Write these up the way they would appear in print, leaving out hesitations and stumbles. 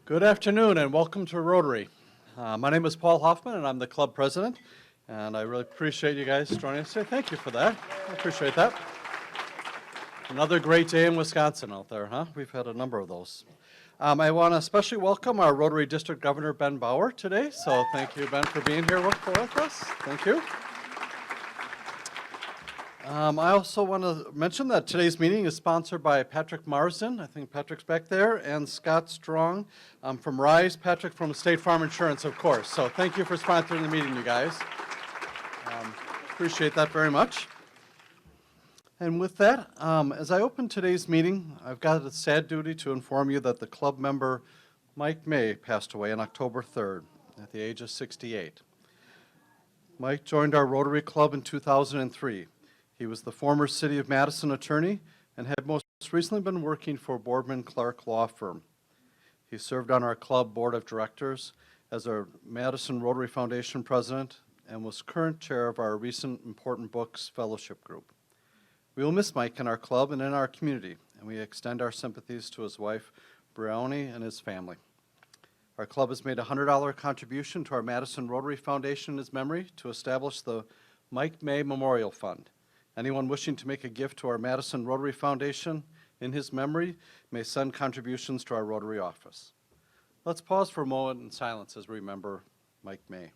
Good afternoon and welcome to Rotary. My name is Paul Hoffman and I'm the club president, and I really appreciate you guys joining us today. Thank you for that. I appreciate that. Another great day in Wisconsin out there, huh? We've had a number of those. I want to especially welcome our Rotary District Governor, Ben Bauer, today. So thank you, Ben, for being here with us. Thank you. I also want to mention that today's meeting is sponsored by Patrick Marsden. I think Patrick's back there, and Scott Strong from RISE. Patrick from State Farm Insurance, of course. So thank you for sponsoring the meeting, you guys. Appreciate that very much. And with that, as I open today's meeting, I've got a sad duty to inform you that the club member Mike May passed away on October 3rd at the age of 68. Mike joined our Rotary Club in 2003. He was the former City of Madison attorney and had most recently been working for Boardman Clark Law Firm. He served on our club board of directors as our Madison Rotary Foundation president and was current chair of our recent Important Books Fellowship Group. We will miss Mike in our club and in our community, and we extend our sympathies to his wife, Brownie, and his family. Our club has made a $100 contribution to our Madison Rotary Foundation in his memory to establish the Mike May Memorial Fund. Anyone wishing to make a gift to our Madison Rotary Foundation in his memory may send contributions to our Rotary office. Let's pause for a moment in silence as we remember Mike May.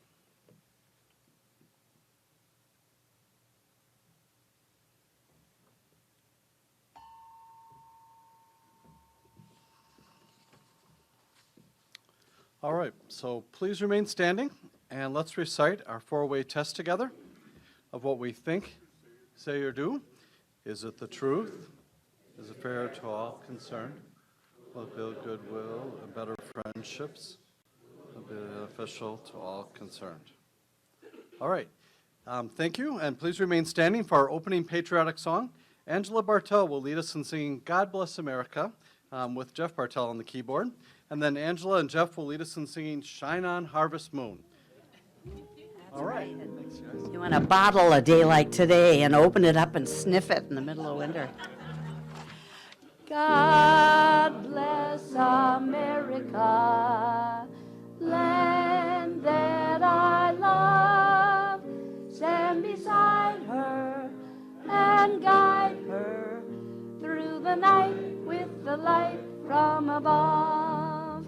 All right, so please remain standing and let's recite our four-way test together of what we think, say, or do. Is it the truth? Is it fair to all concerned? Will it build goodwill and better friendships? Will it be beneficial to all concerned? All right. Thank you, and please remain standing for our opening patriotic song. Angela Bartell will lead us in singing God Bless America with Jeff Bartell on the keyboard. And then Angela and Jeff will lead us in singing Shine On Harvest Moon. All right. Thanks, guys. You want to bottle a day like today and open it up and sniff it in the middle of winter. God bless America, land that I love. Stand beside her and guide her through the night with the light from above.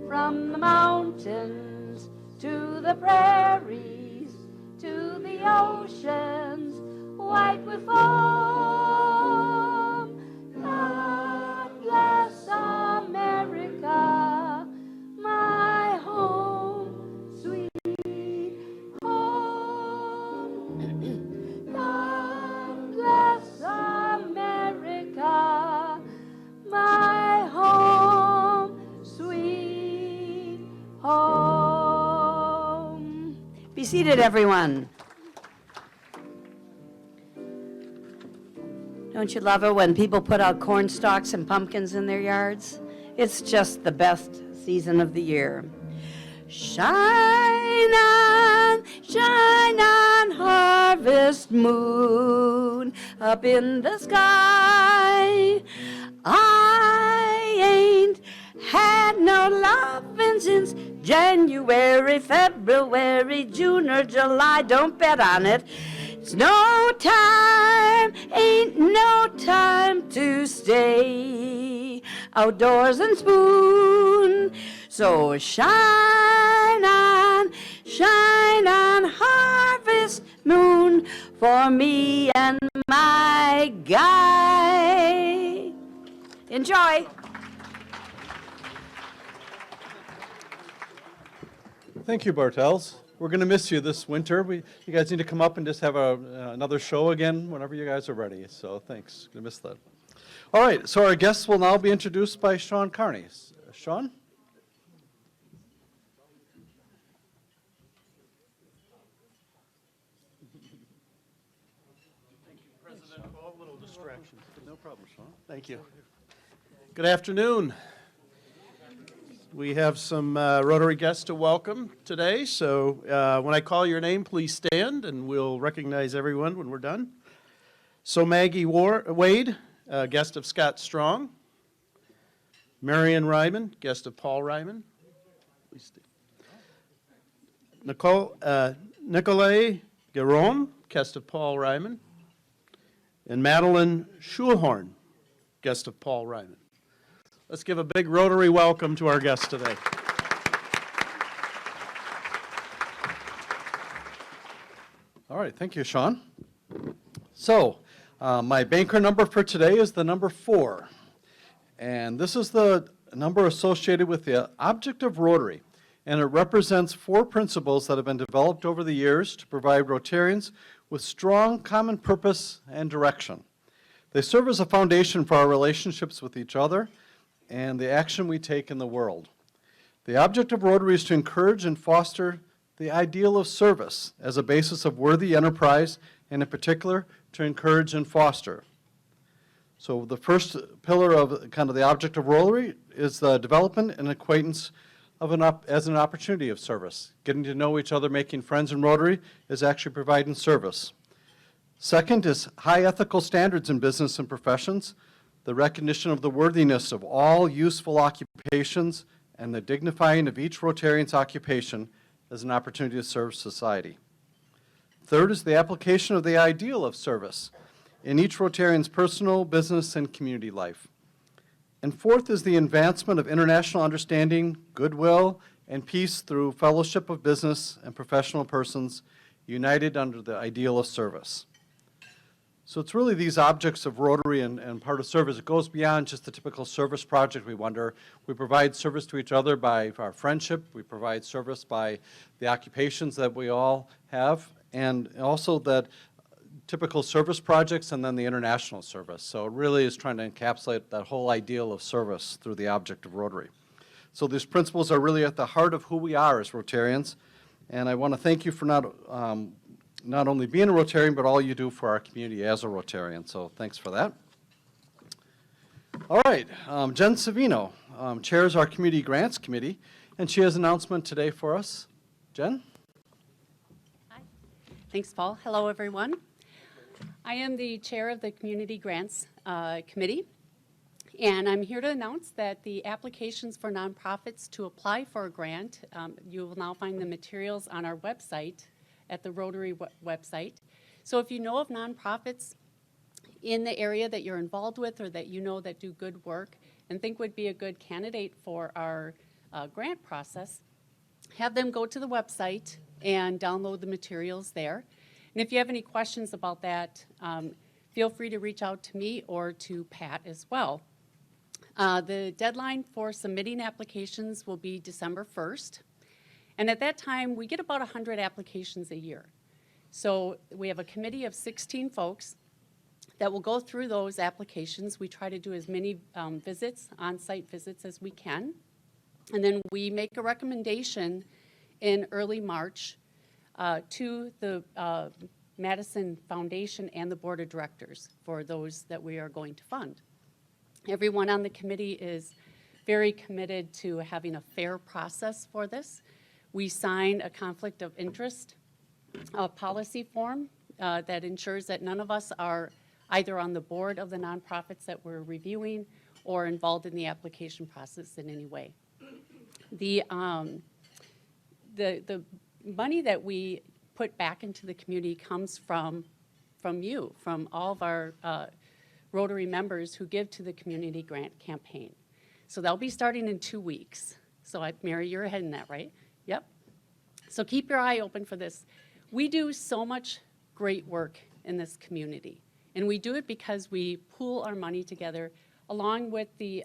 From the mountains to the prairies, to the oceans white with foam. God bless America, my home, sweet home. God bless America, my home, sweet home. Be seated, everyone. Don't you love it when people put out corn stalks and pumpkins in their yards? It's just the best season of the year. Shine on, harvest moon up in the sky. I ain't had no lovin' since January, February, June, or July. Don't bet on it. It's no time, ain't no time to stay outdoors and spoon. So shine on, harvest moon for me and my guy. Enjoy. Thank you, Bartels. We're going to miss you this winter. You guys need to come up and just have another show again whenever you guys are ready. So thanks. Going to miss that. All right. So our guests will now be introduced by Sean Carney. Sean? Thank you, President Paul. A little distraction. No problem, Sean. Thank you. Good afternoon. We have some Rotary guests to welcome today, so when I call your name, please stand, and we'll recognize everyone when we're done. So Maggie Wade, guest of Scott Strong. Marion Ryman, guest of Paul Ryman. Please stand. Nicolay Garon, guest of Paul Ryman. And Madeline Schulhorn, guest of Paul Ryman. Let's give a big Rotary welcome to our guests today. All right, thank you, Sean. So, my banker number for today is the number 4. And this is the number associated with the Object of Rotary. And it represents 4 principles that have been developed over the years to provide Rotarians with strong common purpose and direction. They serve as a foundation for our relationships with each other and the action we take in the world. The object of Rotary is to encourage and foster the ideal of service as a basis of worthy enterprise, and in particular, to encourage and foster. So the first pillar of kind of the object of Rotary is the development and acquaintance of as an opportunity of service. Getting to know each other, making friends in Rotary is actually providing service. Second is high ethical standards in business and professions, the recognition of the worthiness of all useful occupations, and the dignifying of each Rotarian's occupation as an opportunity to serve society. Third is the application of the ideal of service in each Rotarian's personal, business, and community life. And fourth is the advancement of international understanding, goodwill, and peace through fellowship of business and professional persons united under the ideal of service. So it's really these objects of Rotary and part of service. It goes beyond just the typical service project we wonder. We provide service to each other by our friendship. We provide service by the occupations that we all have, and also that typical service projects and then the international service. So it really is trying to encapsulate that whole ideal of service through the object of Rotary. So these principles are really at the heart of who we are as Rotarians, and I want to thank you for not only being a Rotarian, but all you do for our community as a Rotarian. So thanks for that. All right, Jen Savino chairs our Community Grants Committee, and she has an announcement today for us. Jen? Hi. Thanks, Paul. Hello, everyone. I am the chair of the Community Grants Committee, and I'm here to announce that the applications for nonprofits to apply for a grant, you will now find the materials on our website, at the Rotary website. So if you know of nonprofits in the area that you're involved with or that you know that do good work and think would be a good candidate for our grant process, have them go to the website and download the materials there. And if you have any questions about that, feel free to reach out to me or to Pat as well. The deadline for submitting applications will be December 1st. And at that time, we get about 100 applications a year. So we have a committee of 16 folks that will go through those applications. We try to do as many visits, on-site visits as we can. And then we make a recommendation in early March to the Madison Foundation and the Board of Directors for those that we are going to fund. Everyone on the committee is very committed to having a fair process for this. We sign a conflict of interest policy form that ensures that none of us are either on the board of the nonprofits that we're reviewing or involved in the application process in any way. The money that we put back into the community comes from you, from all of our Rotary members who give to the community grant campaign. So they'll be starting in 2 weeks. So Mary, you're ahead in that, right? Yep. So keep your eye open for this. We do so much great work in this community, and we do it because we pool our money together along with the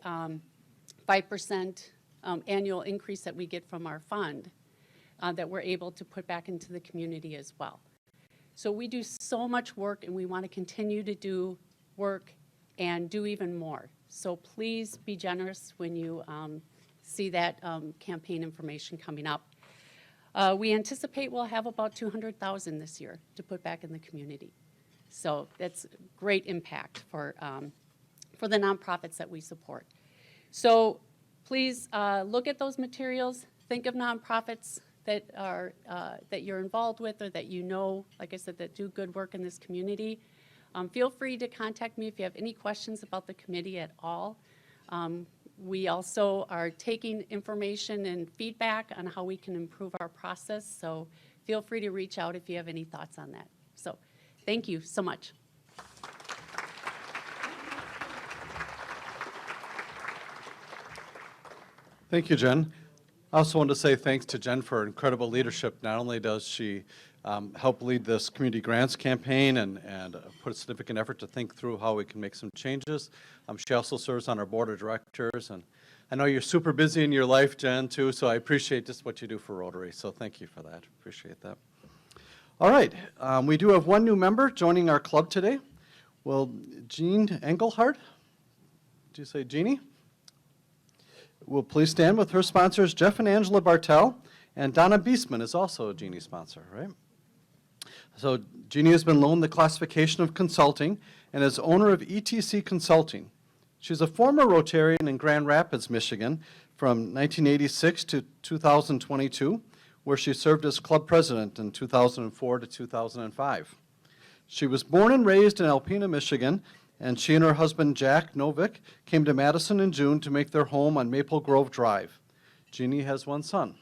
5% annual increase that we get from our fund that we're able to put back into the community as well. So we do so much work, and we want to continue to do work and do even more. So please be generous when you see that campaign information coming up. We anticipate we'll have about $200,000 this year to put back in the community. So that's great impact for the nonprofits that we support. So please look at those materials. Think of nonprofits that are that you're involved with or that you know, like I said, that do good work in this community. Feel free to contact me if you have any questions about the committee at all. We also are taking information and feedback on how we can improve our process, so feel free to reach out if you have any thoughts on that. So thank you so much. Thank you, Jen. I also want to say thanks to Jen for her incredible leadership. Not only does she help lead this community grants campaign and put a significant effort to think through how we can make some changes, she also serves on our board of directors. And I know you're super busy in your life, Jen, too, so I appreciate just what you do for Rotary. So thank you for that. Appreciate that. All right. We do have one new member joining our club today. Well, Jeannie Engelhardt. Did you say Jeannie? Will please stand with her sponsors, Jeff and Angela Bartel, and Donna Beastman is also a Jeannie sponsor, right? So Jeannie has been loaned the classification of consulting and is owner of ETC Consulting. She's a former Rotarian in Grand Rapids, Michigan from 1986 to 2022, where she served as club president in 2004 to 2005. She was born and raised in Alpena, Michigan, and she and her husband, Jack Novick, came to Madison in June to make their home on Maple Grove Drive. Jeannie has one son.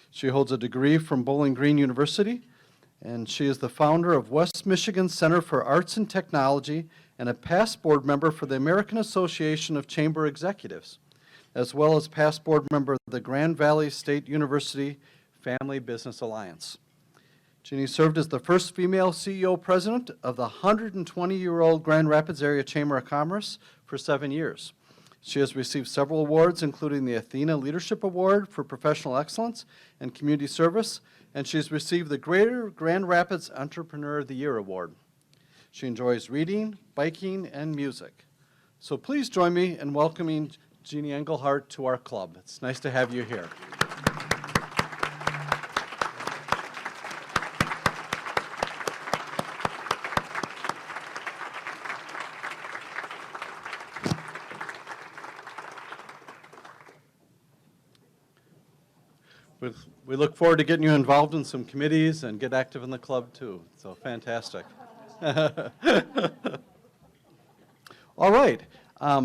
She holds a degree from Bowling Green University, and she is the founder of West Michigan Center for Arts and Technology and a past board member for the American Association of Chamber Executives, as well as past board member of the Grand Valley State University Family Business Alliance. Jeannie served as the first female CEO president of the 120-year-old Grand Rapids Area Chamber of Commerce for 7 years. She has received several awards, including the Athena Leadership Award for Professional Excellence and Community Service, and she's received the Greater Grand Rapids Entrepreneur of the Year Award. She enjoys reading, biking, and music. So please join me in welcoming Jeannie Engelhardt to our club. It's nice to have you here. We look forward to getting you involved in some committees and get active in the club too. So fantastic. All right.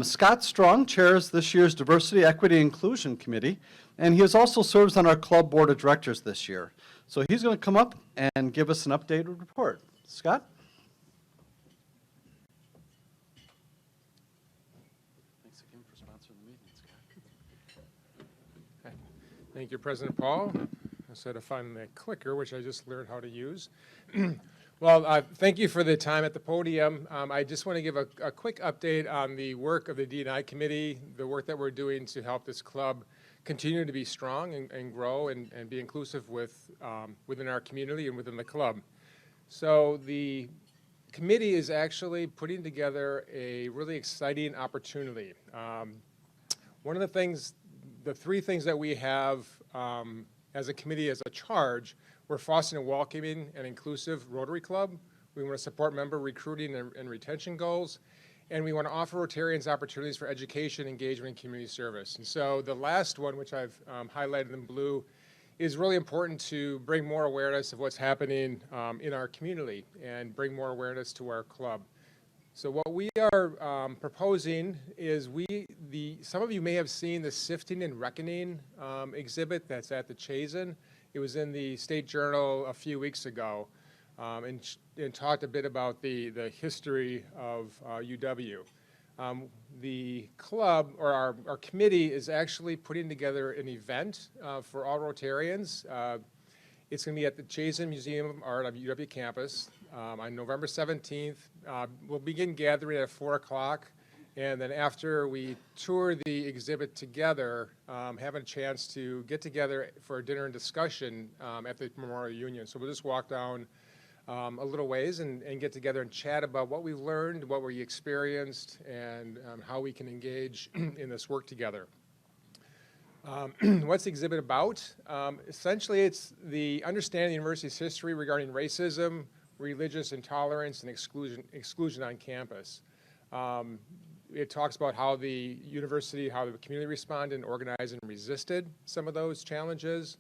Scott Strong chairs this year's Diversity, Equity, Inclusion Committee, and he has also serves on our club board of directors this year. So he's going to come up and give us an updated report. Scott? Thanks again for sponsoring the meeting, Scott. Thank you, President Paul. I said to find the clicker, which I just learned how to use. Well, thank you for the time at the podium. I just want to give a quick update on the work of the Dni Committee, the work that we're doing to help this club continue to be strong and grow and be inclusive within our community and within the club. So the committee is actually putting together a really exciting opportunity. One of the things, the three things that we have as a committee as a charge, we're fostering a welcoming and inclusive Rotary Club. We want to support member recruiting and retention goals. And we want to offer Rotarians opportunities for education, engagement, and community service. And so the last one, which I've highlighted in blue, is really important to bring more awareness of what's happening in our community and bring more awareness to our club. So what we are proposing is some of you may have seen the Sifting and Reckoning exhibit that's at the Chazen. It was in the State Journal a few weeks ago and talked a bit about the history of UW. The club, or our committee, is actually putting together an event for all Rotarians. It's going to be at the Chazen Museum of Art on UW campus on November 17th. We'll begin gathering at 4 o'clock, and then after we tour the exhibit together, have a chance to get together for a dinner and discussion at the Memorial Union. So we'll just walk down a little ways and get together and chat about what we've learned, what we experienced, and how we can engage in this work together. What's the exhibit about? Essentially, it's the understanding the university's history regarding racism, religious intolerance, and exclusion on campus. It talks about how the university, how the community responded and organized and resisted some of those challenges.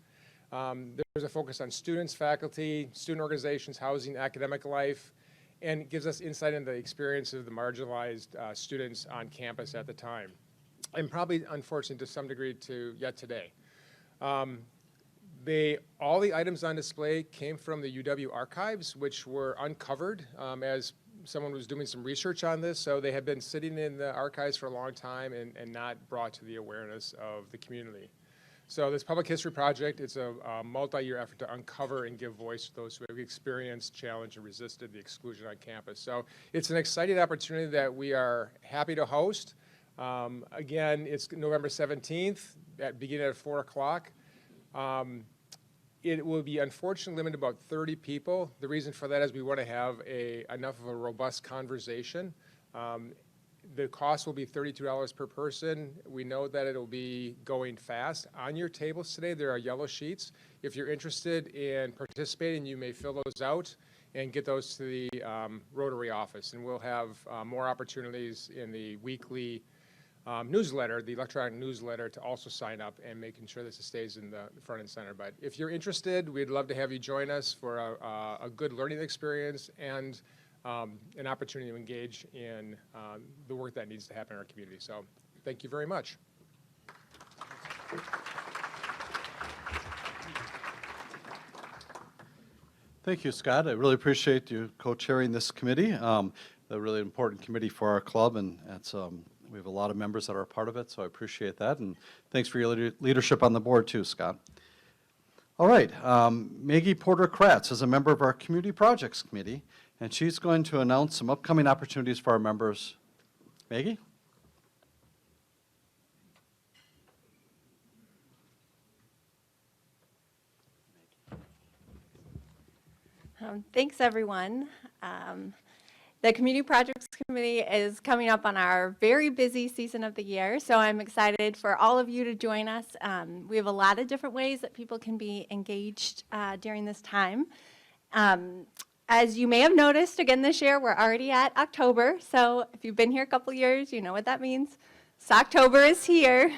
There's a focus on students, faculty, student organizations, housing, academic life, and it gives us insight into the experience of the marginalized students on campus at the time. and probably, unfortunately, to some degree, to yet today. All the items on display came from the UW archives, which were uncovered as someone was doing some research on this. So they had been sitting in the archives for a long time and not brought to the awareness of the community. So this public history project, it's a multi-year effort to uncover and give voice to those who have experienced, challenged, and resisted the exclusion on campus. So it's an exciting opportunity that we are happy to host. Again, it's November 17th, beginning at 4 o'clock. It will be unfortunately limited to about 30 people. The reason for that is we want to have enough of a robust conversation. The cost will be $32 per person. We know that it'll be going fast. On your tables today, there are yellow sheets. If you're interested in participating, you may fill those out and get those to the Rotary office. And we'll have more opportunities in the weekly newsletter, the electronic newsletter, to also sign up and making sure that it stays in the front and center. But if you're interested, we'd love to have you join us for a good learning experience and an opportunity to engage in the work that needs to happen in our community. So thank you very much. Thank you, Scott. I really appreciate you co-chairing this committee, a really important committee for our club, and it's, we have a lot of members that are a part of it, so I appreciate that, and thanks for your leadership on the board too, Scott. All right, Maggie Porter-Kratz is a member of our Community Projects Committee, and she's going to announce some upcoming opportunities for our members. Maggie? Thanks, everyone. The Community Projects Committee is coming up on our very busy season of the year, so I'm excited for all of you to join us. We have a lot of different ways that people can be engaged during this time. As you may have noticed, again this year, we're already at October, so if you've been here a couple years, you know what that means. So October is here.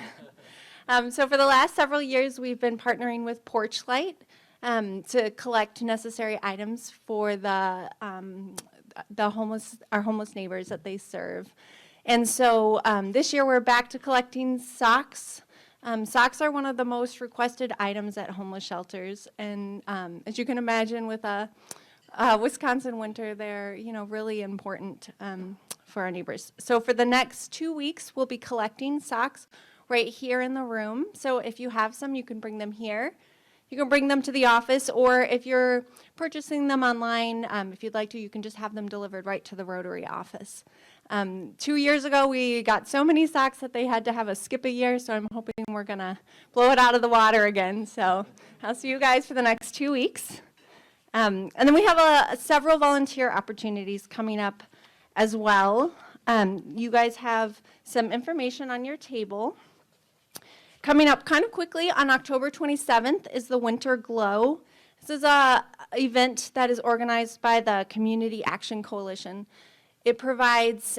So for the last several years, we've been partnering with Porchlight to collect necessary items for our homeless neighbors that they serve. And so this year we're back to collecting socks. Socks are one of the most requested items at homeless shelters, and as you can imagine, with a Wisconsin winter, they're really important for our neighbors. So for the next 2 weeks, we'll be collecting socks right here in the room. So if you have some, you can bring them here. You can bring them to the office, or if you're purchasing them online, if you'd like to, you can just have them delivered right to the Rotary office. 2 years ago, we got so many socks that they had to have a skip a year, so I'm hoping we're going to blow it out of the water again. So I'll see you guys for the next 2 weeks. And then we have several volunteer opportunities coming up as well. You guys have some information on your table. Coming up kind of quickly on October 27th is the Winter Glow. This is an event that is organized by the Community Action Coalition. It provides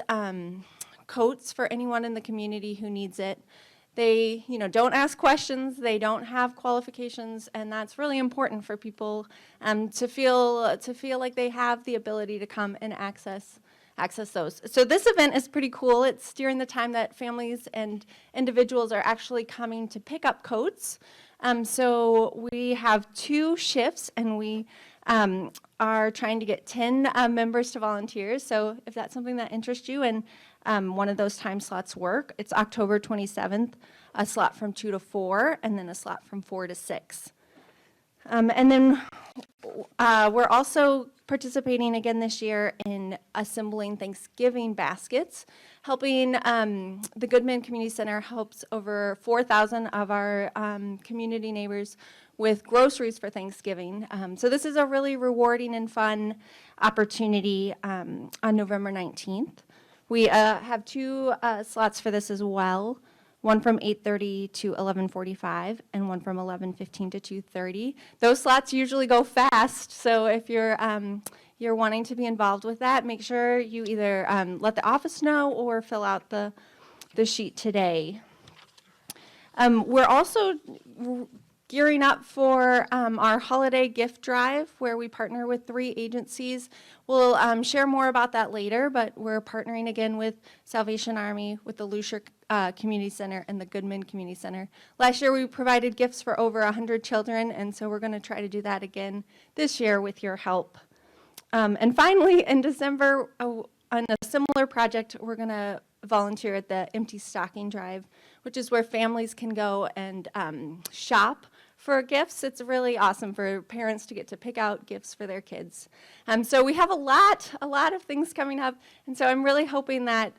coats for anyone in the community who needs it. They, don't ask questions, they don't have qualifications, and that's really important for people to feel like they have the ability to come and access those. So this event is pretty cool. It's during the time that families and individuals are actually coming to pick up coats. So we have 2 shifts, and we are trying to get 10 members to volunteer. So if that's something that interests you and one of those time slots work, it's October 27th, a slot from 2 to 4, and then a slot from 4 to 6. And then we're also participating again this year in assembling Thanksgiving baskets. Helping the Goodman Community Center helps over 4,000 of our community neighbors with groceries for Thanksgiving. So this is a really rewarding and fun opportunity on November 19th. We have 2 slots for this as well. One from 8:30 to 11:45, and one from 11:15 to 2:30. Those slots usually go fast, so if you're wanting to be involved with that, make sure you either let the office know or fill out the sheet today. We're also gearing up for our holiday gift drive, where we partner with 3 agencies. We'll share more about that later, but we're partnering again with Salvation Army, with the Community Center and the Goodman Community Center. Last year, we provided gifts for over 100 children, and so we're going to try to do that again this year with your help. And finally, in December, on a similar project, we're going to volunteer at the Empty Stocking Drive, which is where families can go and shop for gifts. It's really awesome for parents to get to pick out gifts for their kids. So we have a lot of things coming up, and so I'm really hoping that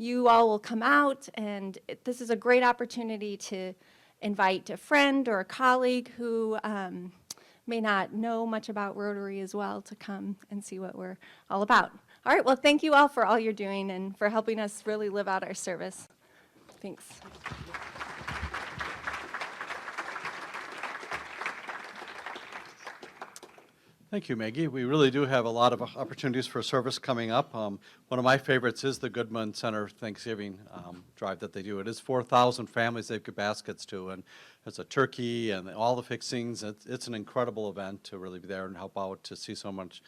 you all will come out, and this is a great opportunity to invite a friend or a colleague who may not know much about Rotary as well to come and see what we're all about. All right, well, thank you all for all you're doing and for helping us really live out our service. Thanks. Thank you, Maggie. We really do have a lot of opportunities for service coming up. One of my favorites is the Goodman Center Thanksgiving drive that they do. It is 4,000 families they give baskets to, and there's a turkey and all the fixings. It's an incredible event to really be there and help out to see so much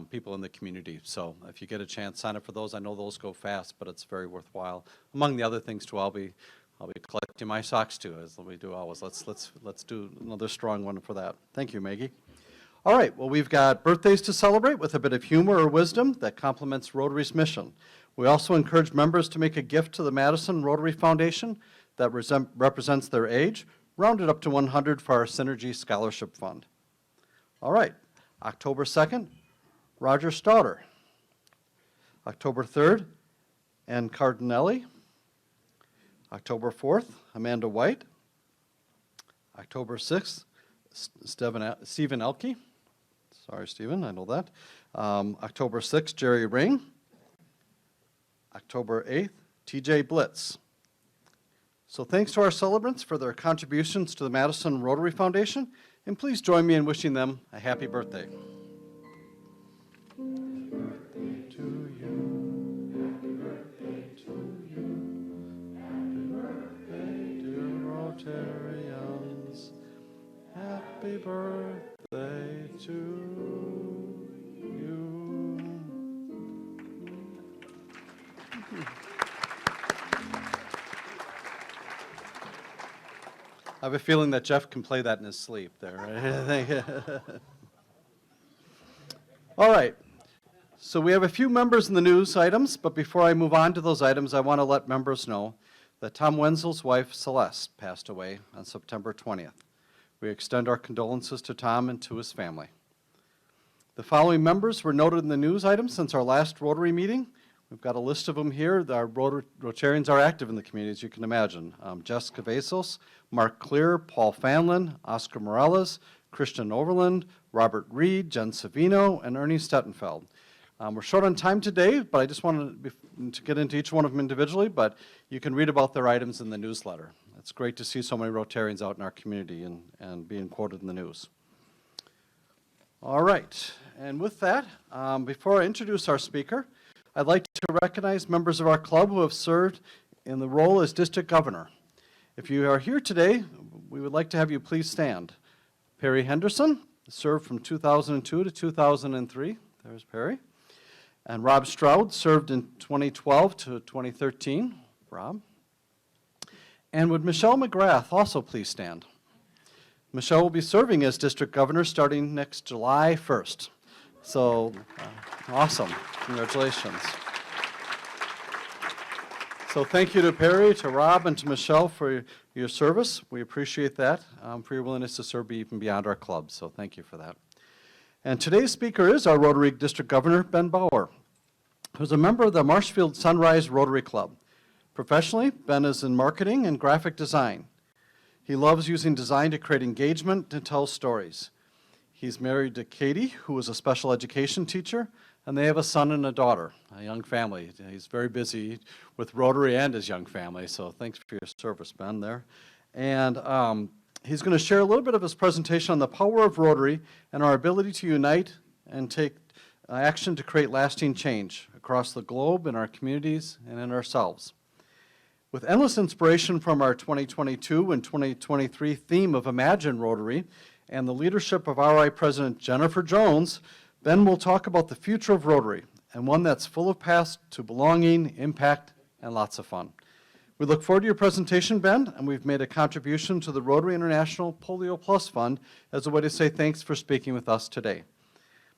people in the community. So if you get a chance, sign up for those. I know those go fast, but it's very worthwhile. Among the other things, too, I'll be collecting my socks too, as we do always. Let's do another strong one for that. Thank you, Maggie. All right, well, we've got birthdays to celebrate with a bit of humor or wisdom that complements Rotary's mission. We also encourage members to make a gift to the Madison Rotary Foundation that represents their age, rounded up to 100 for our Synergy Scholarship Fund. All right, October 2nd, Roger Stauder. October 3rd, Ann Cardinelli. October 4th, Amanda White. October 6th, Stephen Elke. Sorry, Stephen, I know that. October 6th, Jerry Ring. October 8th, TJ Blitz. So thanks to our celebrants for their contributions to the Madison Rotary Foundation, and please join me in wishing them a happy birthday. Happy birthday to you. Happy birthday to you. Happy birthday, dear Rotarians. Happy birthday to you. I have a feeling that Jeff can play that in his sleep there. Right? All right. So we have a few members in the news items, but before I move on to those items, I want to let members know that Tom Wenzel's wife, Celeste, passed away on September 20th. We extend our condolences to Tom and to his family. The following members were noted in the news items since our last Rotary meeting. We've got a list of them here. Our Rotarians are active in the community, as you can imagine. Jessica Vasos, Mark Clear, Paul Fanlin, Oscar Morales, Christian Overland, Robert Reed, Jen Savino, and Ernie Stettenfeld. We're short on time today, but I just wanted to get into each one of them individually, but you can read about their items in the newsletter. It's great to see so many Rotarians out in our community and being quoted in the news. All right, and with that, before I introduce our speaker, I'd like to recognize members of our club who have served in the role as district governor. If you are here today, we would like to have you please stand. Perry Henderson served from 2002 to 2003. There's Perry. And Rob Stroud served in 2012 to 2013. Rob. And would Michelle McGrath also please stand? Michelle will be serving as district governor starting next July 1st. So, awesome. Congratulations. So thank you to Perry, to Rob, and to Michelle for your service. We appreciate that, for your willingness to serve even beyond our club. So thank you for that. And today's speaker is our Rotary District Governor, Ben Bauer, who's a member of the Marshfield Sunrise Rotary Club. Professionally, Ben is in marketing and graphic design. He loves using design to create engagement and tell stories. He's married to Katie, who is a special education teacher, and they have a son and a daughter, a young family. He's very busy with Rotary and his young family, so thanks for your service, Ben, there. And he's going to share a little bit of his presentation on the power of Rotary and our ability to unite and take action to create lasting change across the globe, in our communities, and in ourselves. With endless inspiration from our 2022 and 2023 theme of Imagine Rotary and the leadership of RI President Jennifer Jones, Ben will talk about the future of Rotary, and one that's full of paths to belonging, impact, and lots of fun. We look forward to your presentation, Ben, and we've made a contribution to the Rotary International Polio Plus Fund as a way to say thanks for speaking with us today.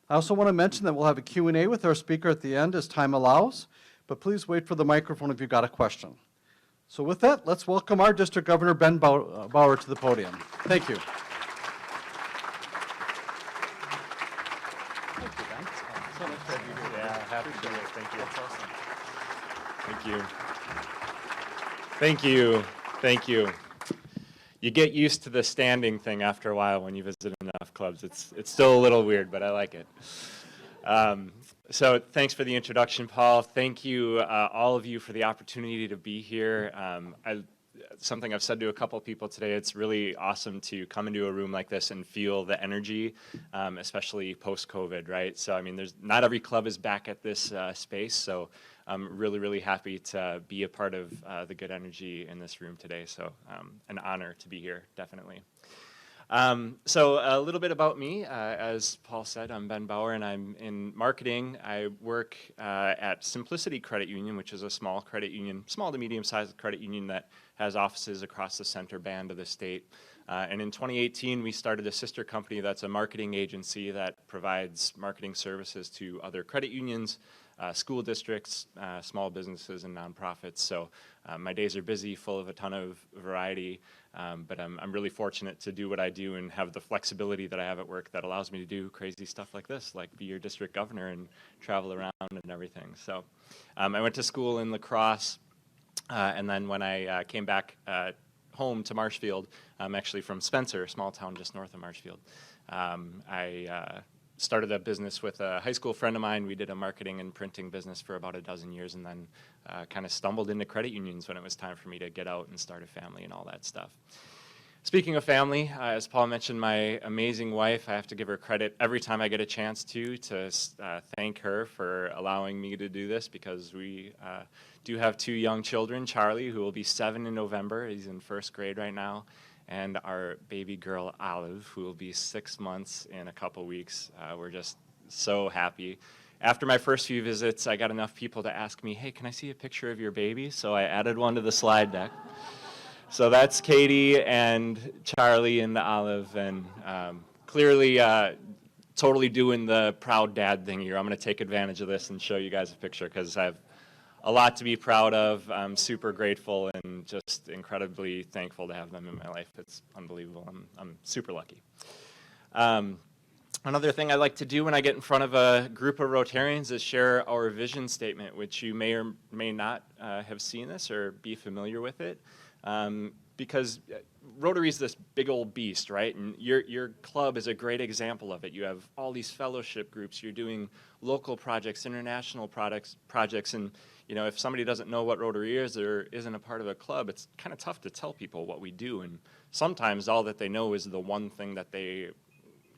I also want to mention that we'll have a Q&A with our speaker at the end as time allows, but please wait for the microphone if you've got a question. So with that, let's welcome our District Governor, Ben Bauer, to the podium. Thank you. Yeah, happy to do it. Thank you. That's awesome. Thank you. Thank you. Thank you. You get used to the standing thing after a while when you visit enough clubs. It's still a little weird, but I like it. So thanks for the introduction, Paul. Thank you, all of you, for the opportunity to be here. Something I've said to a couple people today, it's really awesome to come into a room like this and feel the energy, especially post-COVID, right? So, I mean, not every club is back at this space, so I'm really, really happy to be a part of the good energy in this room today. So, an honor to be here, definitely. So a little bit about me. As Paul said, I'm Ben Bauer, and I'm in marketing. I work at Simplicity Credit Union, which is a small credit union, small to medium-sized credit union that has offices across the center band of the state. And in 2018, we started a sister company that's a marketing agency that provides marketing services to other credit unions, school districts, small businesses, and nonprofits. So my days are busy, full of a ton of variety, but I'm really fortunate to do what I do and have the flexibility that I have at work that allows me to do crazy stuff like this, like be your district governor and travel around and everything. So I went to school in La Crosse, and then when I came back home to Marshfield, I'm actually from Spencer, a small town just north of Marshfield. I started a business with a high school friend of mine. We did a marketing and printing business for about a dozen years, and then kind of stumbled into credit unions when it was time for me to get out and start a family and all that stuff. Speaking of family, as Paul mentioned, my amazing wife, I have to give her credit every time I get a chance to thank her for allowing me to do this, because we do have two young children, Charlie, who will be 7 in November. He's in first grade right now. And our baby girl, Olive, who will be 6 months in a couple weeks. We're just so happy. After my first few visits, I got enough people to ask me, hey, can I see a picture of your baby? So I added one to the slide deck. So that's Katie and Charlie and Olive, and clearly totally doing the proud dad thing here. I'm going to take advantage of this and show you guys a picture, because I have a lot to be proud of. I'm super grateful and just incredibly thankful to have them in my life. It's unbelievable. I'm super lucky. Another thing I like to do when I get in front of a group of Rotarians is share our vision statement, which you may or may not have seen this or be familiar with it. Because Rotary is this big old beast, right? And your club is a great example of it. You have all these fellowship groups. You're doing local projects, international projects, and you know, if somebody doesn't know what Rotary is or isn't a part of a club, it's kind of tough to tell people what we do. And sometimes all that they know is the one thing that they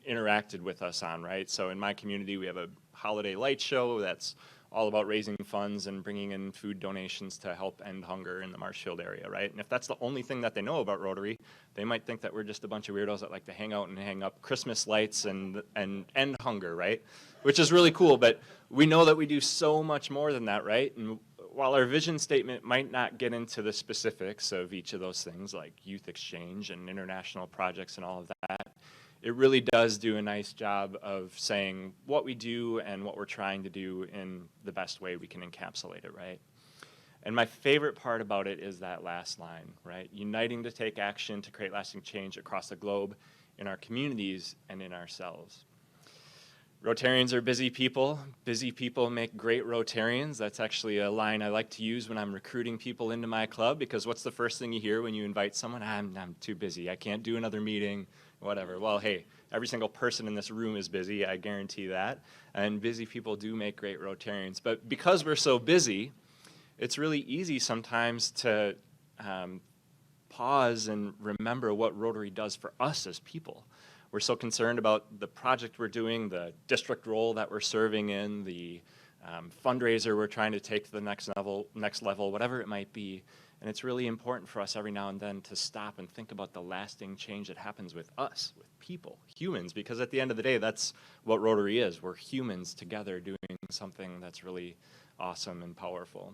interacted with us on, right? So in my community, we have a holiday light show that's all about raising funds and bringing in food donations to help end hunger in the Marshfield area, right? And if that's the only thing that they know about Rotary, they might think that we're just a bunch of weirdos that like to hang out and hang up Christmas lights and end hunger, right? Which is really cool, but we know that we do so much more than that, right? And while our vision statement might not get into the specifics of each of those things, like youth exchange and international projects and all of that, it really does do a nice job of saying what we do and what we're trying to do in the best way we can encapsulate it, right? And my favorite part about it is that last line, right? Uniting to take action to create lasting change across the globe, in our communities, and in ourselves. Rotarians are busy people. Busy people make great Rotarians. That's actually a line I like to use when I'm recruiting people into my club, because what's the first thing you hear when you invite someone? I'm too busy. I can't do another meeting, whatever. Well, hey, every single person in this room is busy, I guarantee that. And busy people do make great Rotarians. But because we're so busy, it's really easy sometimes to pause and remember what Rotary does for us as people. We're so concerned about the project we're doing, the district role that we're serving in, the fundraiser we're trying to take to the next level, whatever it might be. And it's really important for us every now and then to stop and think about the lasting change that happens with us, with people, humans, because at the end of the day, that's what Rotary is. We're humans together doing something that's really awesome and powerful.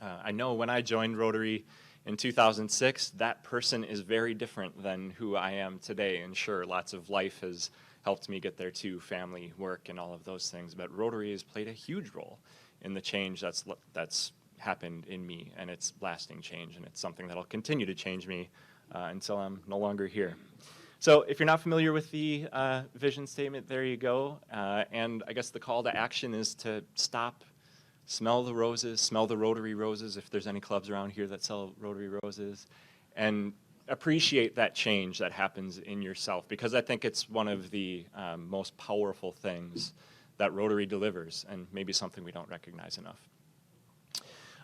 I know when I joined Rotary in 2006, that person is very different than who I am today. And sure, lots of life has helped me get there too, family, work, and all of those things. But Rotary has played a huge role in the change that's happened in me, and it's lasting change, and it's something that'll continue to change me until I'm no longer here. So if you're not familiar with the vision statement, there you go. And I guess the call to action is to stop, smell the roses, smell the Rotary roses, if there's any clubs around here that sell Rotary roses, and appreciate that change that happens in yourself, because I think it's one of the most powerful things that Rotary delivers, and maybe something we don't recognize enough.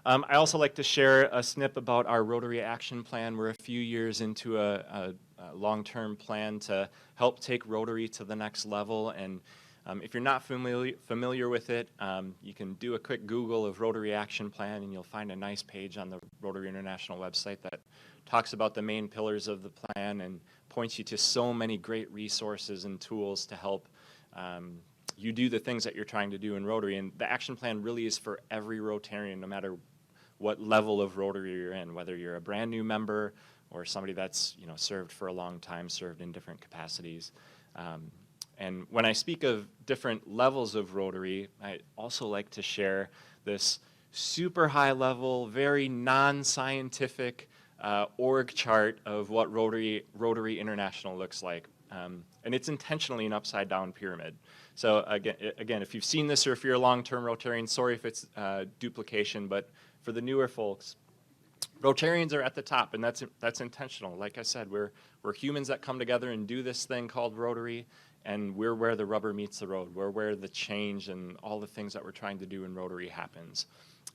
I also like to share a snip about our Rotary Action Plan. We're a few years into a long-term plan to help take Rotary to the next level, and if you're not familiar with it, you can do a quick Google of Rotary Action Plan, and you'll find a nice page on the Rotary International website that talks about the main pillars of the plan and points you to so many great resources and tools to help you do the things that you're trying to do in Rotary. And the action plan really is for every Rotarian, no matter what level of Rotary you're in, whether you're a brand new member or somebody that's served for a long time, served in different capacities. And when I speak of different levels of Rotary, I also like to share this super high level, very non-scientific org chart of what Rotary International looks like. And it's intentionally an upside down pyramid. So again, if you've seen this or if you're a long-term Rotarian, sorry if it's duplication, but for the newer folks, Rotarians are at the top, and that's intentional. Like I said, we're humans that come together and do this thing called Rotary, and we're where the rubber meets the road. We're where the change and all the things that we're trying to do in Rotary happens.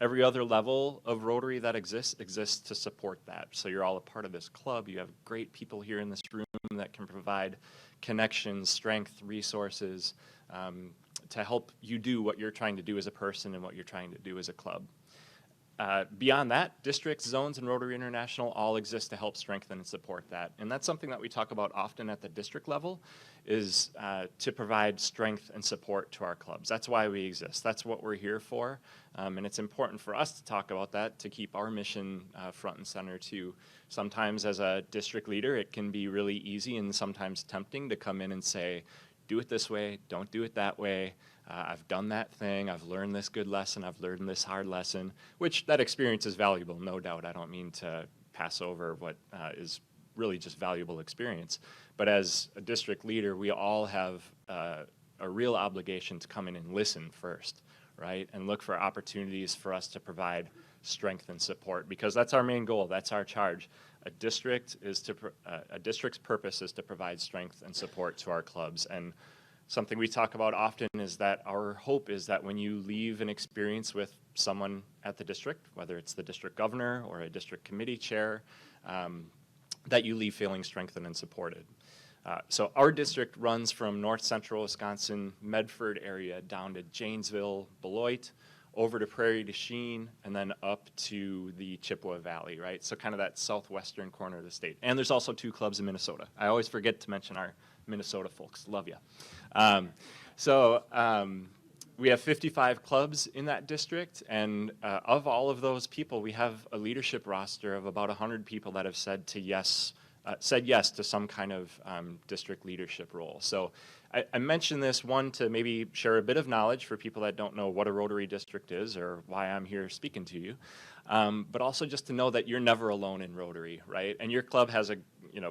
Every other level of Rotary that exists to support that. So you're all a part of this club. You have great people here in this room that can provide connections, strength, resources to help you do what you're trying to do as a person and what you're trying to do as a club. Beyond that, districts, zones, and Rotary International all exist to help strengthen and support that. And that's something that we talk about often at the district level, is to provide strength and support to our clubs. That's why we exist. That's what we're here for. And it's important for us to talk about that, to keep our mission front and center too. Sometimes as a district leader, it can be really easy and sometimes tempting to come in and say, do it this way, don't do it that way. I've done that thing, I've learned this good lesson, I've learned this hard lesson, which that experience is valuable, no doubt. I don't mean to pass over what is really just valuable experience. But as a district leader, we all have a real obligation to come in and listen first, right? And look for opportunities for us to provide strength and support, because that's our main goal, that's our charge. A district's purpose is to provide strength and support to our clubs. And something we talk about often is that our hope is that when you leave an experience with someone at the district, whether it's the district governor or a district committee chair, that you leave feeling strengthened and supported. So our district runs from north central Wisconsin, Medford area, down to Janesville, Beloit, over to Prairie du Chien, and then up to the Chippewa Valley, right? So kind of that southwestern corner of the state. And there's also 2 clubs in Minnesota. I always forget to mention our Minnesota folks. Love you. We have 55 clubs in that district, and of all of those people, we have a leadership roster of about 100 people that have said yes to some kind of district leadership role. So I mention this, one, to maybe share a bit of knowledge for people that don't know what a Rotary district is or why I'm here speaking to you, but also just to know that you're never alone in Rotary, right? And your club has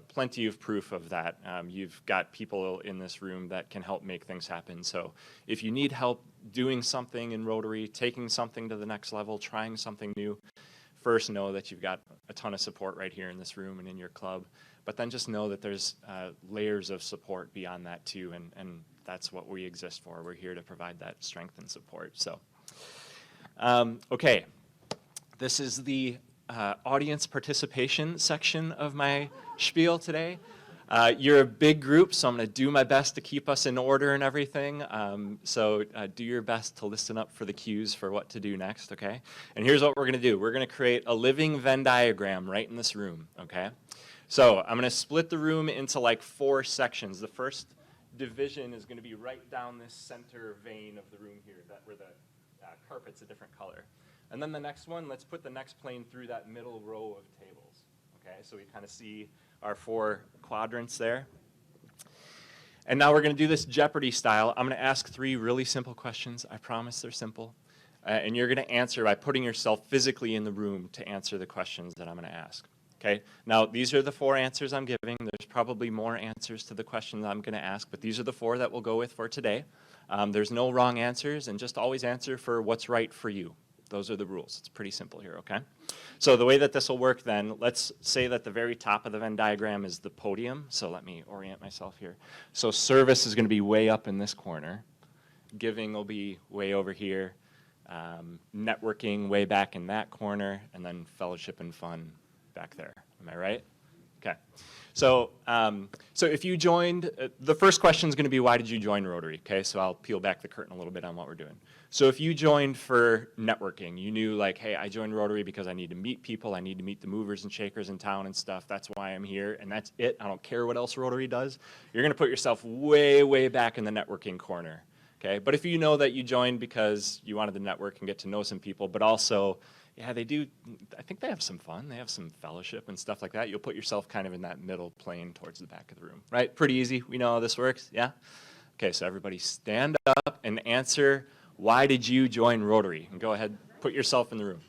plenty of proof of that. You've got people in this room that can help make things happen. So if you need help doing something in Rotary, taking something to the next level, trying something new, first know that you've got a ton of support right here in this room and in your club. But then just know that there's layers of support beyond that too, and that's what we exist for. We're here to provide that strength and support. So, okay, this is the audience participation section of my spiel today. You're a big group, so I'm going to do my best to keep us in order and everything. So do your best to listen up for the cues for what to do next, okay? And here's what we're going to do. We're going to create a living Venn diagram right in this room, okay? So I'm going to split the room into like 4 sections. The first division is going to be right down this center vein of the room here, where the carpet's a different color. And then the next one, let's put the next plane through that middle row of tables. Okay, so we kind of see our 4 quadrants there. And now we're going to do this Jeopardy style. I'm going to ask 3 really simple questions. I promise they're simple. And you're going to answer by putting yourself physically in the room to answer the questions that I'm going to ask. Okay, now these are the 4 answers I'm giving. There's probably more answers to the questions I'm going to ask, but these are the 4 that we'll go with for today. There's no wrong answers, and just always answer for what's right for you. Those are the rules. It's pretty simple here, okay? So the way that this will work then, let's say that the very top of the Venn diagram is the podium. So let me orient myself here. So service is going to be way up in this corner. Giving will be way over here. Networking way back in that corner. And then fellowship and fun back there. Am I right? Okay. So, so if you joined, the first question is going to be, why did you join Rotary? Okay, so I'll peel back the curtain a little bit on what we're doing. So if you joined for networking, you knew like, hey, I joined Rotary because I need to meet people, I need to meet the movers and shakers in town and stuff, that's why I'm here, and that's it, I don't care what else Rotary does, you're going to put yourself way, way back in the networking corner. Okay, but if you know that you joined because you wanted to network and get to know some people, but also, yeah, they do, I think they have some fun, they have some fellowship and stuff like that, you'll put yourself kind of in that middle plane towards the back of the room, right? Pretty easy, we know how this works, yeah? Okay, so everybody stand up and answer, why did you join Rotary? And go ahead, put yourself in the room.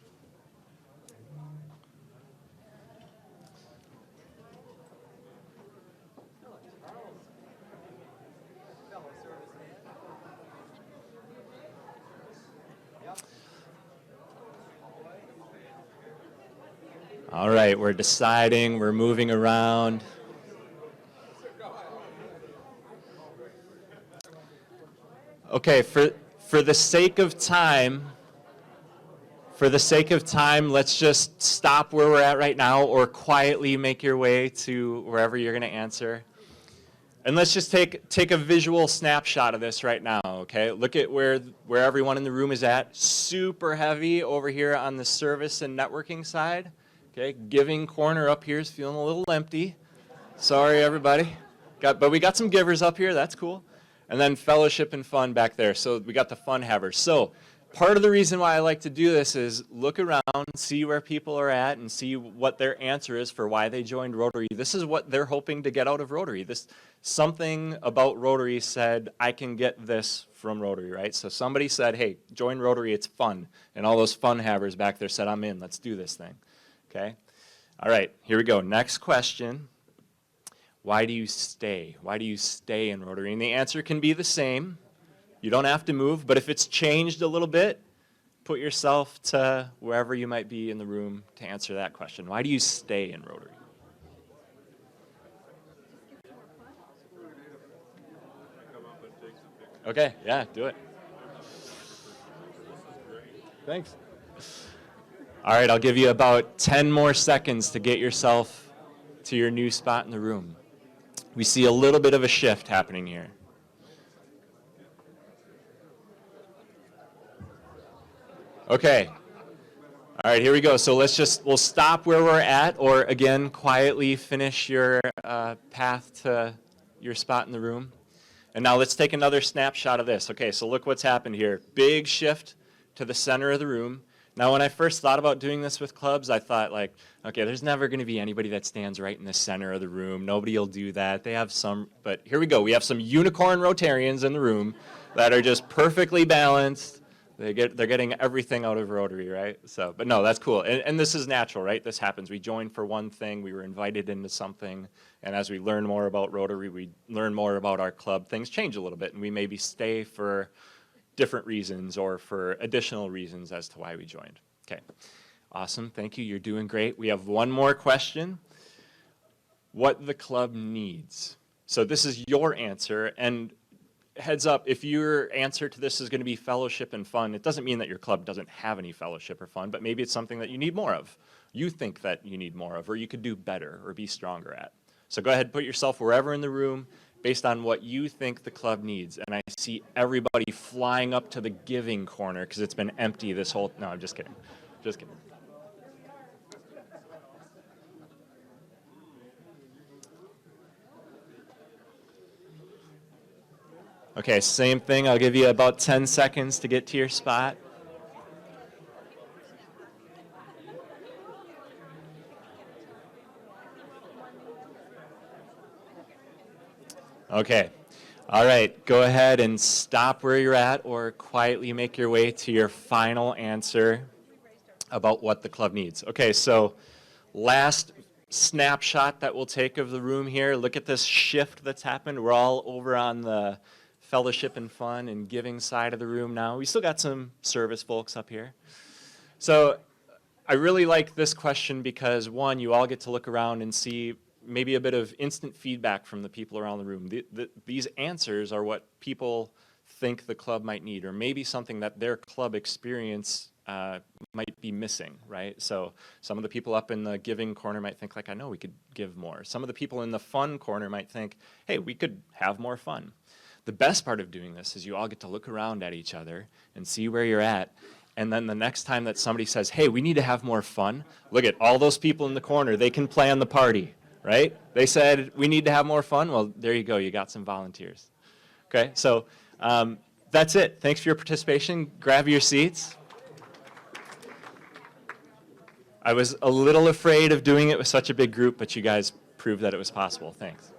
All right, we're deciding, we're moving around. Okay, for the sake of time, let's just stop where we're at right now or quietly make your way to wherever you're going to answer. And let's just take a visual snapshot of this right now, okay? Look at where everyone in the room is at. Super heavy over here on the service and networking side. Okay, giving corner up here is feeling a little empty. Sorry, everybody. But we got some givers up here. That's cool. And then fellowship and fun back there. So we got the fun havers. So part of the reason why I like to do this is look around, see where people are at, and see what their answer is for why they joined Rotary. This is what they're hoping to get out of Rotary. Something about Rotary said, I can get this from Rotary, right? So somebody said, hey, join Rotary, it's fun. And all those fun havers back there said, I'm in, let's do this thing. Okay? All right, here we go. Next question. Why do you stay? Why do you stay in Rotary? And the answer can be the same. You don't have to move, but if it's changed a little bit, put yourself to wherever you might be in the room to answer that question. Why do you stay in Rotary? Okay, yeah, do it. Thanks. All right, I'll give you about 10 more seconds to get yourself to your new spot in the room. We see a little bit of a shift happening here. Okay. All right, here we go. So we'll stop where we're at, or again, quietly finish your path to your spot in the room. And now let's take another snapshot of this. Okay, so look what's happened here. Big shift to the center of the room. Now, when I first thought about doing this with clubs, I thought like, okay, there's never going to be anybody that stands right in the center of the room. Nobody will do that. They have some, but here we go. We have some unicorn Rotarians in the room that are just perfectly balanced. They're getting everything out of Rotary, right? So, but no, that's cool. And this is natural, right? This happens. We joined for one thing. We were invited into something. And as we learn more about Rotary, we learn more about our club. Things change a little bit, and we maybe stay for different reasons or for additional reasons as to why we joined. Okay, awesome, thank you, you're doing great. We have one more question. What the club needs. So this is your answer, and heads up, if your answer to this is going to be fellowship and fun, it doesn't mean that your club doesn't have any fellowship or fun, but maybe it's something that you need more of. You think that you need more of, or you could do better or be stronger at. So go ahead and put yourself wherever in the room based on what you think the club needs. And I see everybody flying up to the giving corner because it's been empty this whole, no, I'm just kidding. Just kidding. Okay, same thing. I'll give you about 10 seconds to get to your spot. Okay. All right. Go ahead and stop where you're at or quietly make your way to your final answer about what the club needs. Okay, so last snapshot that we'll take of the room here. Look at this shift that's happened. We're all over on the fellowship and fun and giving side of the room now. We still got some service folks up here. So I really like this question because, one, you all get to look around and see maybe a bit of instant feedback from the people around the room. These answers are what people think the club might need, or maybe something that their club experience might be missing, right? So some of the people up in the giving corner might think, like, I know we could give more. Some of the people in the fun corner might think, hey, we could have more fun. The best part of doing this is you all get to look around at each other and see where you're at. And then the next time that somebody says, hey, we need to have more fun, look at all those people in the corner. They can plan the party, right? They said, we need to have more fun. Well, there you go. You got some volunteers. Okay, so that's it. Thanks for your participation. Grab your seats. I was a little afraid of doing it with such a big group, but you guys proved that it was possible. Thanks.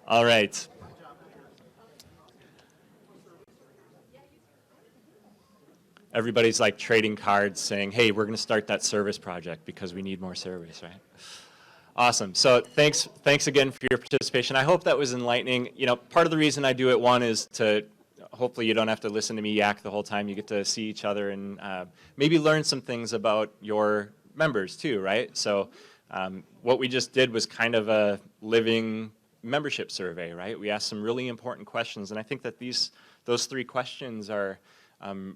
All right. Everybody's like trading cards saying, hey, we're going to start that service project because we need more service, right? Awesome. So thanks again for your participation. I hope that was enlightening. You know, part of the reason I do it, one, is to hopefully you don't have to listen to me yak the whole time. You get to see each other and maybe learn some things about your members too, right? So what we just did was kind of a living membership survey, right? We asked some really important questions, and I think that those 3 questions are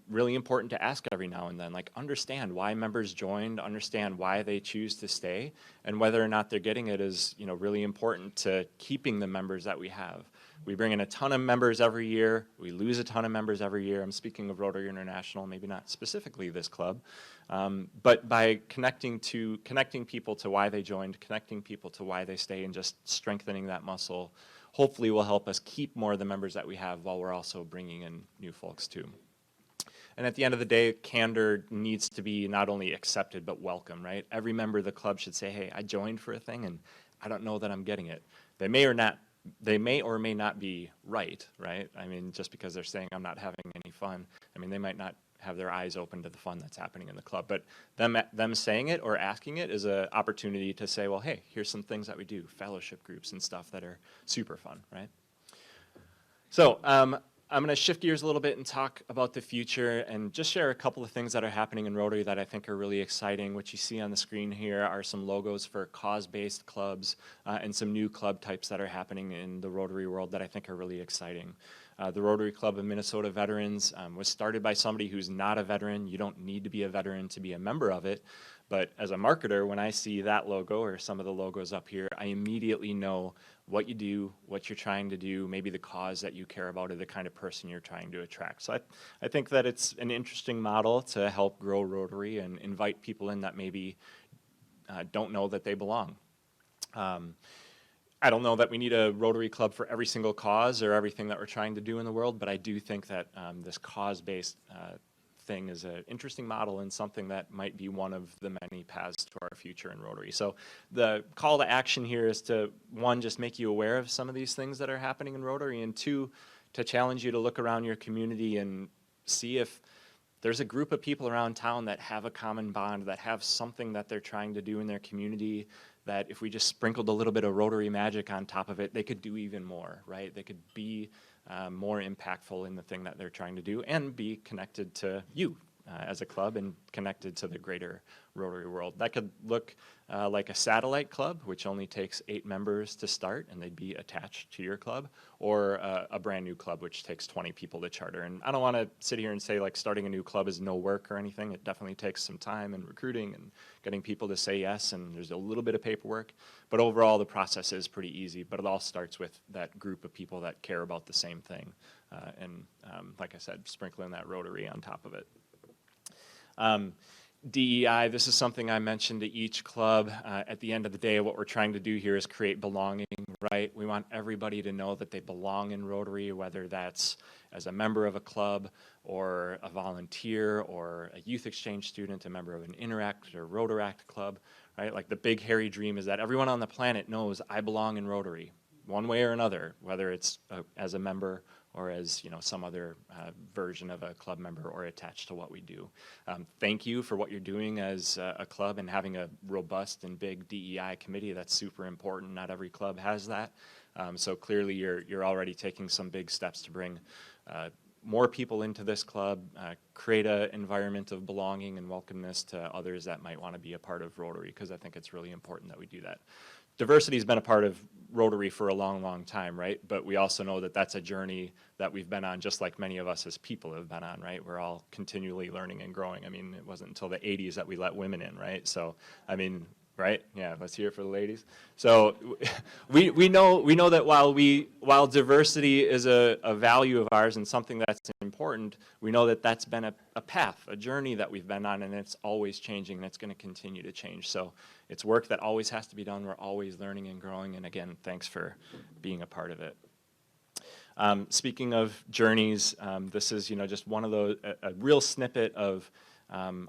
really important to ask every now and then. Like, understand why members joined, understand why they choose to stay, and whether or not they're getting it is, you know, really important to keeping the members that we have. We bring in a ton of members every year. We lose a ton of members every year. I'm speaking of Rotary International, maybe not specifically this club, but by connecting people to why they joined, connecting people to why they stay, and just strengthening that muscle, hopefully will help us keep more of the members that we have while we're also bringing in new folks too. And at the end of the day, candor needs to be not only accepted but welcome, right? Every member of the club should say, hey, I joined for a thing and I don't know that I'm getting it. They may or may not be right? I mean, just because they're saying I'm not having any fun, I mean, they might not have their eyes open to the fun that's happening in the club. But them saying it or asking it is an opportunity to say, well, hey, here's some things that we do, fellowship groups and stuff that are super fun, right? So I'm going to shift gears a little bit and talk about the future and just share a couple of things that are happening in Rotary that I think are really exciting. What you see on the screen here are some logos for cause-based clubs and some new club types that are happening in the Rotary world that I think are really exciting. The Rotary Club of Minnesota Veterans was started by somebody who's not a veteran. You don't need to be a veteran to be a member of it. But as a marketer, when I see that logo or some of the logos up here, I immediately know what you do, what you're trying to do, maybe the cause that you care about or the kind of person you're trying to attract. So I think that it's an interesting model to help grow Rotary and invite people in that maybe don't know that they belong. I don't know that we need a Rotary Club for every single cause or everything that we're trying to do in the world, but I do think that this cause-based thing is an interesting model and something that might be one of the many paths to our future in Rotary. So the call to action here is to, one, just make you aware of some of these things that are happening in Rotary, and two, to challenge you to look around your community and see if there's a group of people around town that have a common bond, that have something that they're trying to do in their community, that if we just sprinkled a little bit of Rotary magic on top of it, they could do even more, right? They could be more impactful in the thing that they're trying to do and be connected to you as a club and connected to the greater Rotary world. That could look like a satellite club, which only takes 8 members to start and they'd be attached to your club, or a brand new club, which takes 20 people to charter. And I don't want to sit here and say like starting a new club is no work or anything. It definitely takes some time and recruiting and getting people to say yes, and there's a little bit of paperwork. But overall, the process is pretty easy, but it all starts with that group of people that care about the same thing. And like I said, sprinkling that Rotary on top of it. DEI, this is something I mentioned to each club. At the end of the day, what we're trying to do here is create belonging, right? We want everybody to know that they belong in Rotary, whether that's as a member of a club or a volunteer or a youth exchange student, a member of an Interact or Rotaract club, right? Like the big hairy dream is that everyone on the planet knows I belong in Rotary, one way or another, whether it's as a member or as, you know, some other version of a club member or attached to what we do. Thank you for what you're doing as a club and having a robust and big DEI committee. That's super important. Not every club has that. So clearly you're already taking some big steps to bring more people into this club, create an environment of belonging and welcomeness to others that might want to be a part of Rotary, because I think it's really important that we do that. Diversity has been a part of Rotary for a long, long time, right? But we also know that that's a journey that we've been on, just like many of us as people have been on, right? We're all continually learning and growing. I mean, it wasn't until the 80s that we let women in, right? So, I mean, right? Yeah, let's hear it for the ladies. So we know that while diversity is a value of ours and something that's important, we know that that's been a path, a journey that we've been on, and it's always changing and it's going to continue to change. So it's work that always has to be done. We're always learning and growing, and again, thanks for being a part of it. Speaking of journeys, this is, you know, just one of those, a real snippet of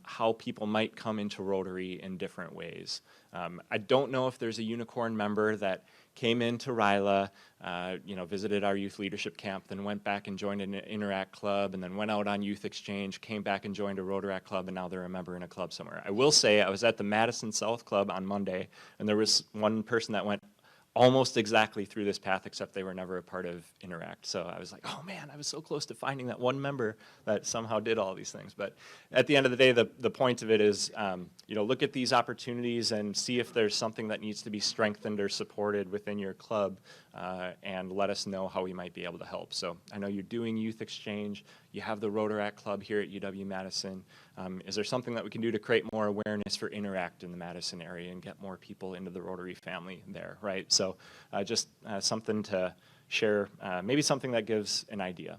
how people might come into Rotary in different ways. I don't know if there's a unicorn member that came into RILA, you know, visited our youth leadership camp, then went back and joined an Interact club, and then went out on youth exchange, came back and joined a Rotaract club, and now they're a member in a club somewhere. I will say I was at the Madison South Club on Monday, and there was one person that went almost exactly through this path, except they were never a part of Interact. So I was like, oh man, I was so close to finding that one member that somehow did all these things. But at the end of the day, the point of it is, you know, look at these opportunities and see if there's something that needs to be strengthened or supported within your club, and let us know how we might be able to help. So I know you're doing youth exchange, you have the Rotaract Club here at UW-Madison. Is there something that we can do to create more awareness for Interact in the Madison area and get more people into the Rotary family there, right? So just something to share, maybe something that gives an idea.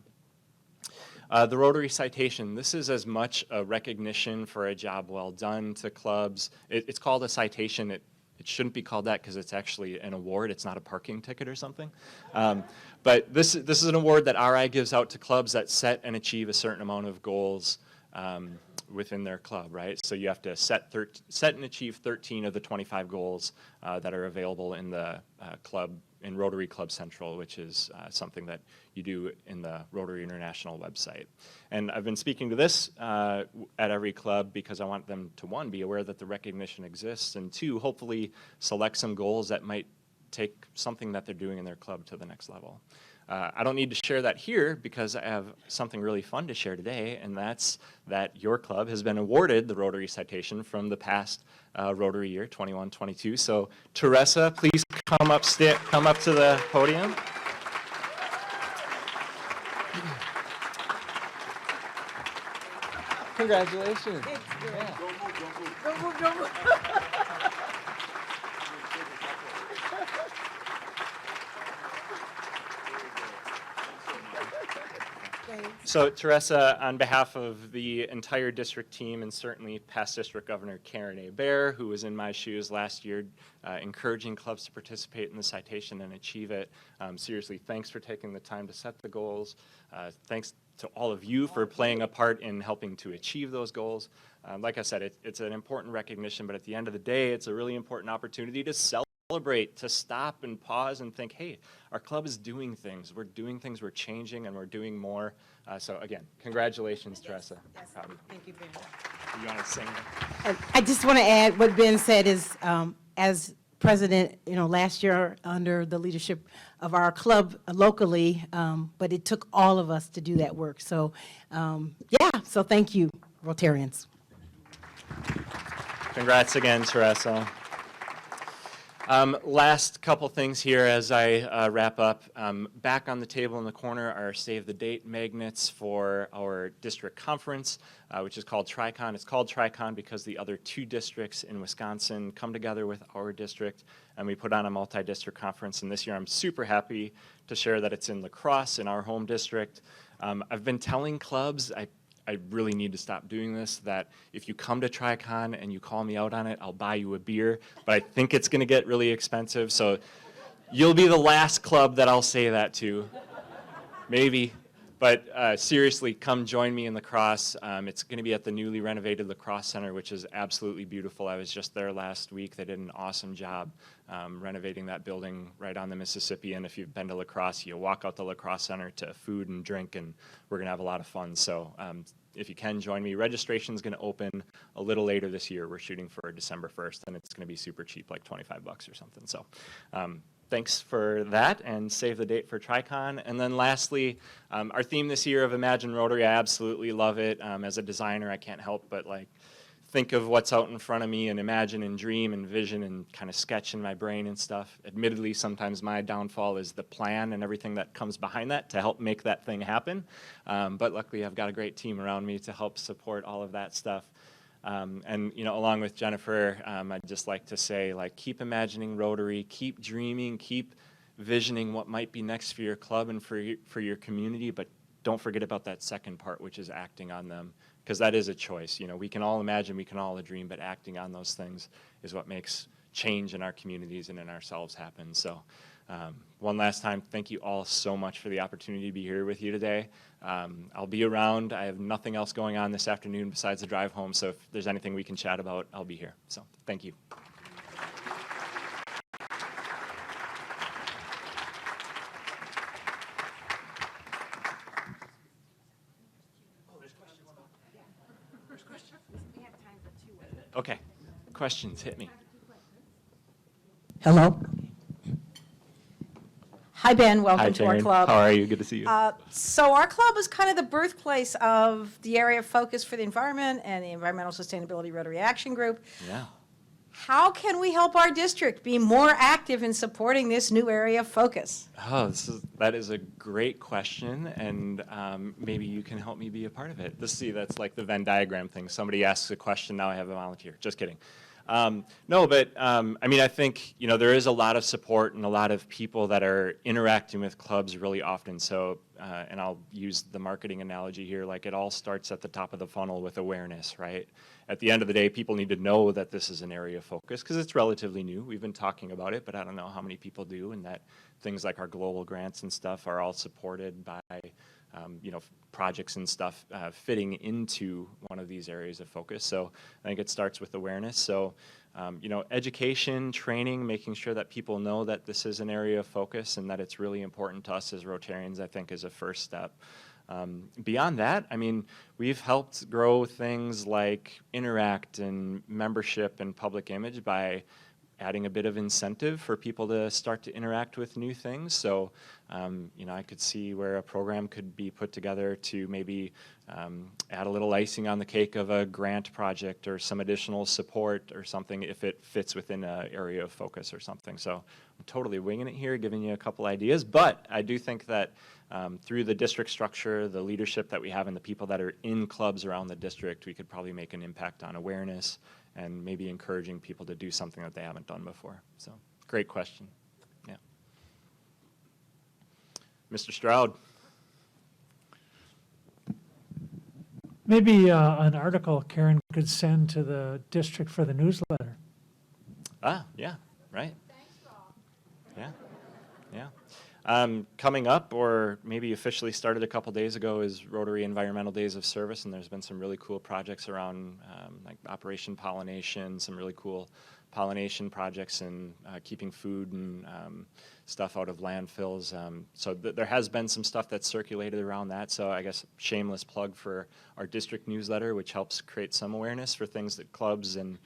The Rotary Citation, this is as much a recognition for a job well done to clubs. It's called a citation. It shouldn't be called that because it's actually an award. It's not a parking ticket or something. But this is an award that RI gives out to clubs that set and achieve a certain amount of goals within their club, right? So you have to set and achieve 13 of the 25 goals that are available in the club, in Rotary Club Central, which is something that you do in the Rotary International website. And I've been speaking to this at every club because I want them to, one, be aware that the recognition exists, and two, hopefully select some goals that might take something that they're doing in their club to the next level. I don't need to share that here because I have something really fun to share today, and that's that your club has been awarded the Rotary Citation from the past Rotary year, 21-22. So Teresa, please come up to the podium. Congratulations. Yeah. Don't move. So Teresa, on behalf of the entire district team and certainly past District Governor Karen A. Baer, who was in my shoes last year, encouraging clubs to participate in the citation and achieve it. Seriously, thanks for taking the time to set the goals. Thanks to all of you for playing a part in helping to achieve those goals. Like I said, it's an important recognition, but at the end of the day, it's a really important opportunity to celebrate, to stop and pause and think, hey, our club is doing things. We're doing things, we're changing, and we're doing more. So again, congratulations, Teresa. Yes, thank you very much. You want to sing? I just want to add what Ben said is, as president, you know, last year under the leadership of our club locally, but it took all of us to do that work. So, yeah, so thank you, Rotarians. Congrats again, Teresa. Last couple things here as I wrap up. Back on the table in the corner are save the date magnets for our district conference, which is called TriCon. It's called TriCon because the other two districts in Wisconsin come together with our district, and we put on a multi-district conference. And this year I'm super happy to share that it's in La Crosse in our home district. I've been telling clubs, I really need to stop doing this, that if you come to TriCon and you call me out on it, I'll buy you a beer, but I think it's going to get really expensive, so you'll be the last club that I'll say that to. Maybe. But seriously, come join me in lacrosse. It's going to be at the newly renovated lacrosse center, which is absolutely beautiful. I was just there last week. They did an awesome job renovating that building right on the Mississippi. And if you've been to lacrosse, you walk out the lacrosse center to food and drink, and we're going to have a lot of fun. So if you can join me, registration is going to open a little later this year. We're shooting for December 1st, and it's going to be super cheap, like $25 or something. So thanks for that, and save the date for TriCon. And then lastly, our theme this year of Imagine Rotary, I absolutely love it. As a designer, I can't help but like think of what's out in front of me and imagine and dream and vision and kind of sketch in my brain and stuff. Admittedly, sometimes my downfall is the plan and everything that comes behind that to help make that thing happen. But luckily, I've got a great team around me to help support all of that stuff. And, you know, along with Jennifer, I'd just like to say, like, keep imagining Rotary, keep dreaming, keep visioning what might be next for your club and for your community, but don't forget about that second part, which is acting on them, because that is a choice. You know, we can all imagine, we can all dream, but acting on those things is what makes change in our communities and in ourselves happen. So one last time, thank you all so much for the opportunity to be here with you today. I'll be around. I have nothing else going on this afternoon besides the drive home, so if there's anything we can chat about, I'll be here. So thank you. Okay, questions, hit me. Hello. Hi, Ben. Welcome to our Taryn. club. How are you? Good to see you. So our club is kind of the birthplace of the area of focus for the environment and the Environmental Sustainability Rotary Action Group. Yeah. How can we help our district be more active in supporting this new area of focus? Oh, that is a great question, and maybe you can help me be a part of it. That's like the Venn diagram thing. Somebody asks a question, now I have a volunteer. Just kidding. No, but I mean, I think, you know, there is a lot of support and a lot of people that are interacting with clubs really often. So, and I'll use the marketing analogy here, like it all starts at the top of the funnel with awareness, right? At the end of the day, people need to know that this is an area of focus because it's relatively new. We've been talking about it, but I don't know how many people do, and that things like our global grants and stuff are all supported by you know, projects and stuff fitting into one of these areas of focus. So I think it starts with awareness. So, you know, education, training, making sure that people know that this is an area of focus and that it's really important to us as Rotarians, I think is a first step. Beyond that, I mean, we've helped grow things like Interact and membership and public image by adding a bit of incentive for people to start to interact with new things. So, you know, I could see where a program could be put together to maybe add a little icing on the cake of a grant project or some additional support or something if it fits within an area of focus or something. So I'm totally winging it here, giving you a couple ideas, but I do think that through the district structure, the leadership that we have and the people that are in clubs around the district, we could probably make an impact on awareness and maybe encouraging people to do something that they haven't done before. So, great question. Yeah. Mr. Stroud. Maybe an article Karen could send to the district for the newsletter. Ah, yeah, right. Yeah, yeah. Coming up, or maybe officially started a couple days ago, is Rotary Environmental Days of Service, and there's been some really cool projects around like Operation Pollination, some really cool pollination projects and keeping food and stuff out of landfills. So there has been some stuff that's circulated around that, so I guess shameless plug for our district newsletter, which helps create some awareness for things that clubs and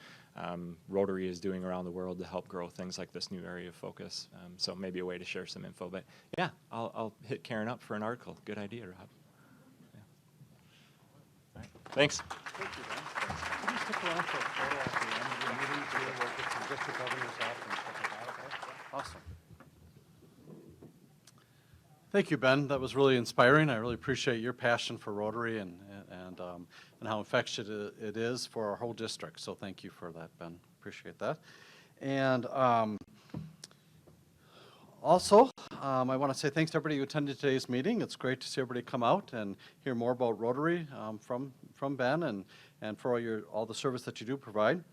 Rotary is doing around the world to help grow things like this new area of focus. So maybe a way to share some info. But yeah, I'll hit Karen up for an article. Good idea, Rob. Yeah. All right. Thanks. Thank you, Ben. Can you stick around for a photo at the end of the meeting too, we'll get some district governors up and stuff like that, okay? Awesome. Thank you, Ben. That was really inspiring. I really appreciate your passion for Rotary and how infectious it is for our whole district. So thank you for that, Ben. Appreciate that. And Also, I want to say thanks to everybody who attended today's meeting. It's great to see everybody come out and hear more about Rotary from Ben and for all the service that you do provide.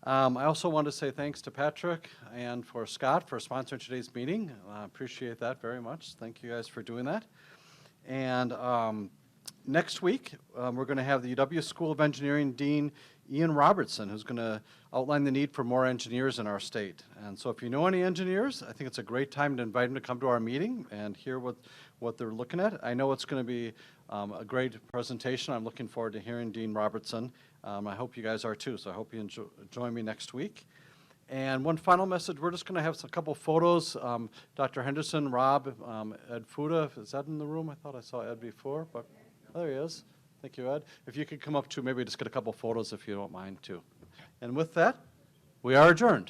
I also want to say thanks to Patrick and for Scott for sponsoring today's meeting. I appreciate that very much. Thank you guys for doing that. And next week, we're going to have the UW School of Engineering Dean Ian Robertson, who's going to outline the need for more engineers in our state. And so if you know any engineers, I think it's a great time to invite them to come to our meeting and hear what they're looking at. I know it's going to be a great presentation. I'm looking forward to hearing Dean Robertson. I hope you guys are too, so I hope you join me next week. And one final message, we're just going to have a couple photos. Dr. Henderson, Rob, Ed Fuda, is Ed in the room? I thought I saw Ed before, but there he is. Thank you, Ed. If you could come up too, maybe just get a couple photos if you don't mind too. And with that, we are adjourned.